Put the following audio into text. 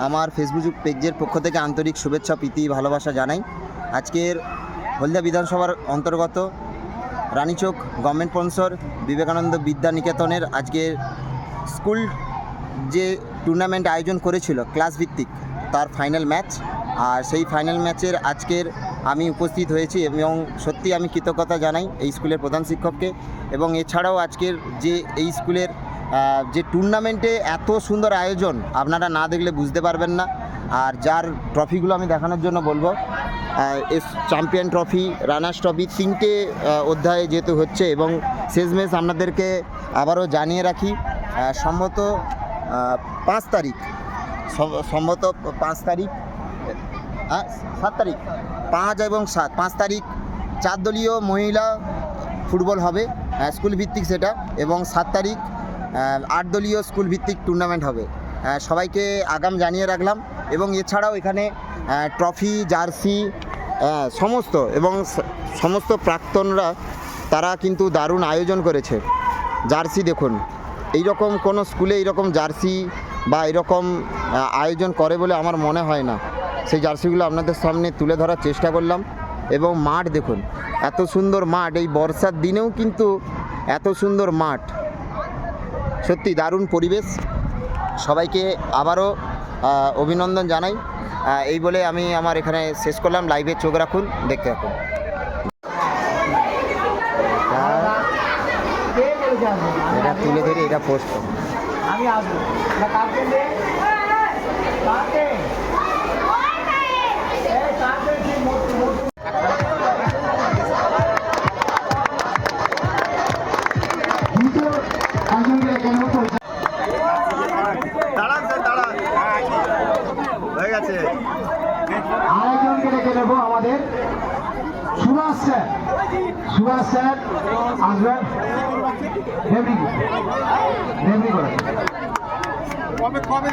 আমার ফেসবুক পেজের পক্ষ থেকে আন্তরিক শুভেচ্ছা প্রীতি ভালোবাসা জানাই। আজকের হলদিয়া বিধানসভার অন্তর্গত রানীচক গভর্নমেন্ট স্পন্সর বিবেকানন্দ বিদ্যা নিকেতনের আজকের স্কুল যে টুর্নামেন্ট আয়োজন করেছিল ক্লাস ভিত্তিক, তার ফাইনাল ম্যাচ। আর সেই ফাইনাল ম্যাচের আজকের আমি উপস্থিত হয়েছি এবং সত্যি আমি কৃতজ্ঞতা জানাই এই স্কুলের প্রধান শিক্ষককে। এবং এছাড়াও আজকের যে এই স্কুলের যে টুর্নামেন্টে এত সুন্দর আয়োজন, আপনারা না দেখলে বুঝতে পারবেন না। আর যার ট্রফিগুলো আমি দেখানোর জন্য বলবো, চ্যাম্পিয়ন ট্রফি, রানার্স ট্রফি, 3টে অধ্যায়ে যেহেতু হচ্ছে। এবং শেষমেশ আপনাদেরকে আবারও জানিয়ে রাখি, সম্ভবত 5 তারিখ, সম্ভবত 5 তারিখ, 7 তারিখ, 5 এবং 7, 5 তারিখ 4 দলীয় মহিলা ফুটবল হবে স্কুল ভিত্তিক সেটা, এবং 7 তারিখ 8 দলীয় স্কুল ভিত্তিক টুর্নামেন্ট হবে। সবাইকে আগাম জানিয়ে রাখলাম। এবং এছাড়াও এখানে ট্রফি, জার্সি সমস্ত এবং সমস্ত প্রাক্তনরা তারা কিন্তু দারুণ আয়োজন করেছে। জার্সি দেখুন, এইরকম কোনো স্কুলে এইরকম জার্সি বা এরকম আয়োজন করে বলে আমার মনে হয় না। সেই জার্সিগুলো আপনাদের সামনে তুলে ধরার চেষ্টা করলাম। এবং মাঠ দেখুন, এত সুন্দর মাঠ, এই বর্ষার দিনেও কিন্তু এত সুন্দর মাঠ, সত্যি দারুণ পরিবেশ। সবাইকে আবারও অভিনন্দন জানাই। এই বলে আমি আমার এখানে শেষ করলাম। লাইভে চোখ রাখুন, দেখতে থাকুন। এটা তুলে ধরে এটা পোস্ট করুন। আমি আসবো আরেকজনকে ডেকে নেবো, আমাদের সুভাষ স্যার আসবেন। কবে